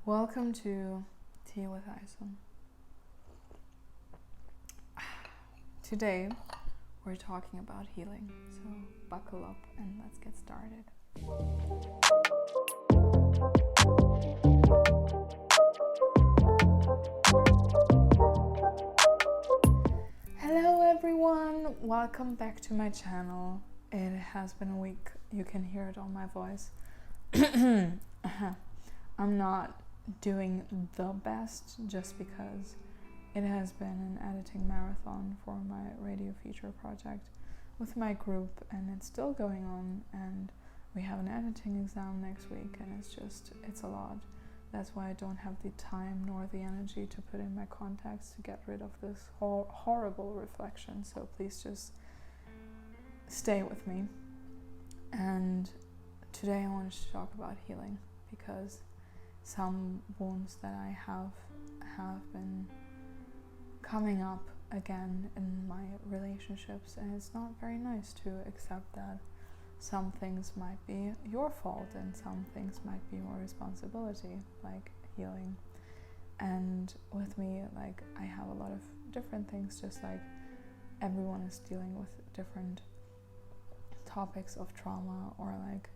Welcome to Tea with Aysun. Today we're talking about healing, so buckle up and let's get started. Hello everyone, welcome back to my channel. It has been a week, you can hear it on my voice. I'm not doing the best just because it has been an editing marathon for my radio feature project with my group, and it's still going on, and we have an editing exam next week, and it's a lot. That's why I don't have the time nor the energy to put in my contacts to get rid of this horrible reflection, so please just stay with me. And today I wanted to talk about healing because some wounds that I have been coming up again in my relationships, and it's not very nice to accept that some things might be your fault and some things might be your responsibility, like healing. And with me, like, I have a lot of different things, just like everyone is dealing with different topics of trauma or like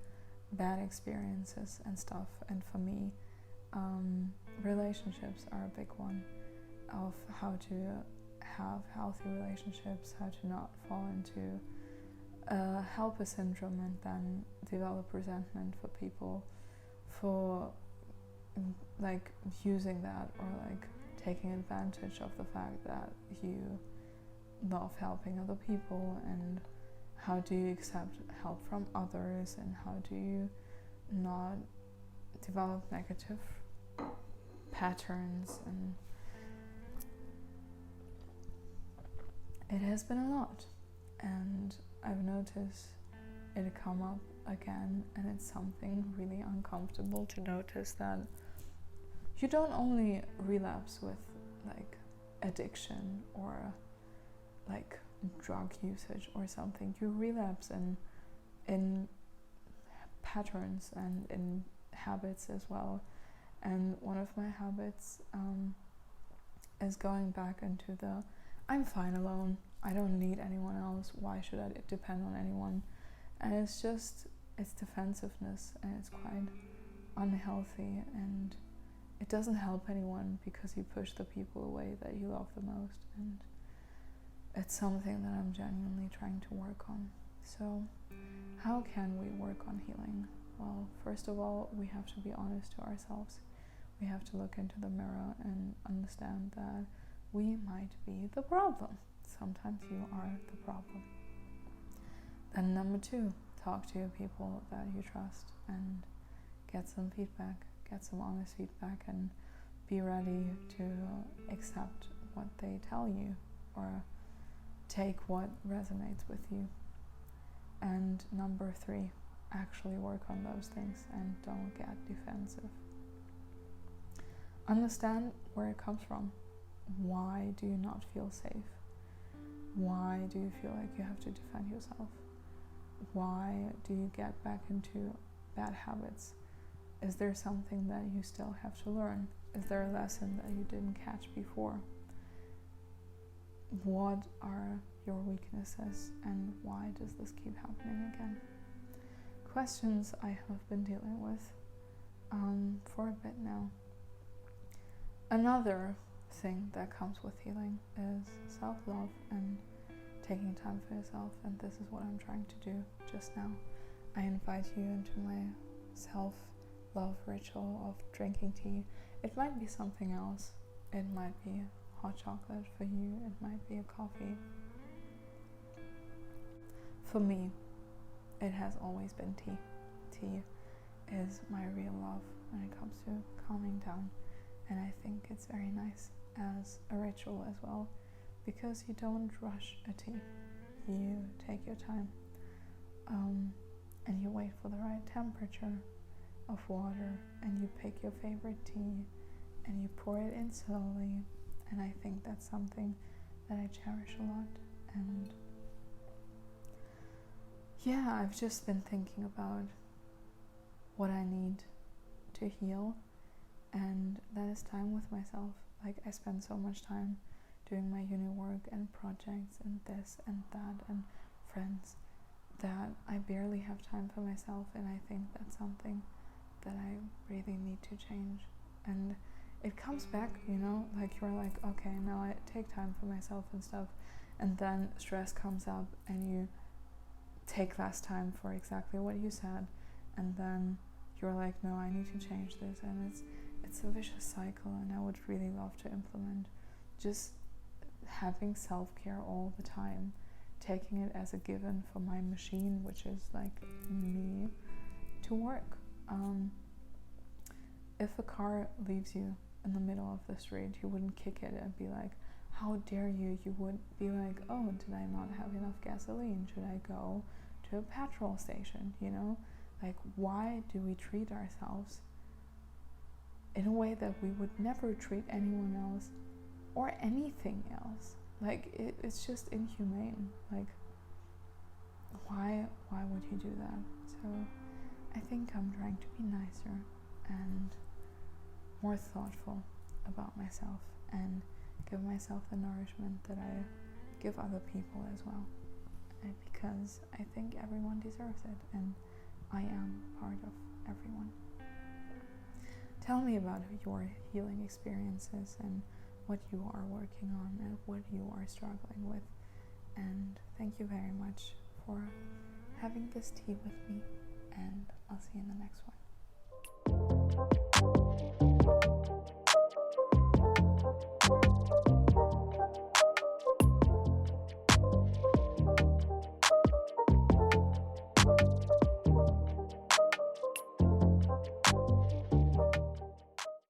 bad experiences and stuff. And for me, relationships are a big one, of how to have healthy relationships, how to not fall into helper syndrome and then develop resentment for people for like using that or like taking advantage of the fact that you love helping other people, and how do you accept help from others, and how do you not develop negative patterns. And it has been a lot, and I've noticed it come up again, and it's something really uncomfortable to notice that you don't only relapse with like addiction or like drug usage or something, you relapse in patterns and in habits as well. And one of my habits is going back into the I'm fine alone, I don't need anyone else, why should I depend on anyone? And it's defensiveness, and it's quite unhealthy, and it doesn't help anyone because you push the people away that you love the most. And it's something that I'm genuinely trying to work on. So how can we work on healing? Well, first of all, we have to be honest to ourselves. We have to look into the mirror and understand that we might be the problem. Sometimes you are the problem. Then number 2, talk to people that you trust and get some feedback, get some honest feedback, and be ready to accept what they tell you or take what resonates with you. And number 3, actually work on those things and don't get defensive. Understand where it comes from. Why do you not feel safe? Why do you feel like you have to defend yourself? Why do you get back into bad habits? Is there something that you still have to learn? Is there a lesson that you didn't catch before? What are your weaknesses, and why does this keep happening again? Questions I have been dealing with for a bit now. Another thing that comes with healing is self-love and taking time for yourself, and this is what I'm trying to do just now. I invite you into my self-love ritual of drinking tea. It might be something else. It might be hot chocolate for you, it might be a coffee. For me, it has always been tea. Tea is my real love when it comes to calming down, and I think it's very nice as a ritual as well, because you don't rush a tea. You take your time, and you wait for the right temperature of water, and you pick your favorite tea and you pour it in slowly. And I think that's something that I cherish a lot. And yeah, I've just been thinking about what I need to heal, And that is time with myself. Like, I spend so much time doing my uni work and projects and this and that and friends that I barely have time for myself, and I think that's something that I really need to change. And it comes back, you know, like you're like, okay, now I take time for myself and stuff, and then stress comes up and you take less time for exactly what you said, and then you're like, no, I need to change this, and it's a vicious cycle. And I would really love to implement just having self-care all the time, taking it as a given for my machine, which is like me, to work. If a car leaves you in the middle of the street, you wouldn't kick it and be like, how dare you? You would be like, oh, did I not have enough gasoline? Should I go to a petrol station? You know, like, why do we treat ourselves in a way that we would never treat anyone else or anything else? Like, it's just inhumane. Like, why would you do that? So I think I'm trying to be nicer and more thoughtful about myself, and give myself the nourishment that I give other people as well. And because I think everyone deserves it, and I am part of everyone. Tell me about your healing experiences and what you are working on and what you are struggling with. And thank you very much for having this tea with me, and I'll see you in the next one.